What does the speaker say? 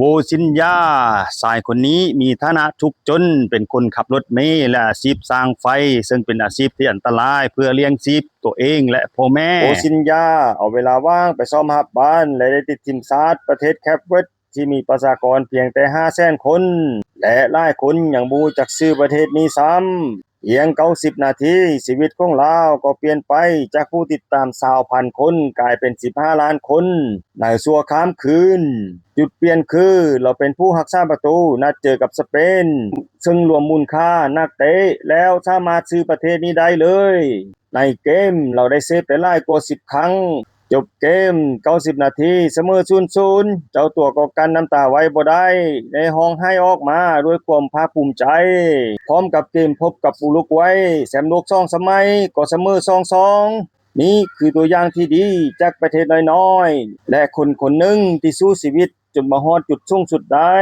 โบซินยาชายคนนี้มีฐานะทุกข์จนเป็นคนขับรถเมล์และอาชีพสร้างไฟซึ่งเป็นอาชีพที่อันตรายเพื่อเลี้ยงชีพตัวเองและพ่อแม่โบซินยาเอาเวลาว่างไปซ่อมหับบ้านและได้ติดทีมชาติประเทศแคปเวิร์ดที่มีประชากรเพียงแต่500,000 คนและหลายคนยังบ่รู้จักชื่อประเทศนี้ซ้ำเพียง90 นาทีชีวิตของลาวก็เปลี่ยนไปจากผู้ติดตาม20,000 คนกลายเป็น15 ล้านคนในชั่วข้ามคืนจุดเปลี่ยนคือเราเป็นผู้รักษาประตูนัดเจอกับสเปนซึ่งรวมมูลค่านักเตะแล้วสามารถซื้อประเทศนี้ได้เลยในเกมเราได้เซฟไปหลายกว่า10 ครั้งจบเกม90 นาทีเสมอ 0-0 เจ้าตัวก็กั้นน้ำตาไว้บ่ได้ในห้องให้ออกมาด้วยความภาคภูมิใจพร้อมกับเกมพบกับอุรุกวัยแชมป์โลก2 สมัยก็เสมอ 2-2 นี่คือตัวอย่างที่ดีจากประเทศน้อยๆและคนคนหนึ่งที่สู้ชีวิตจนมาฮอดจุดสูงสุดได้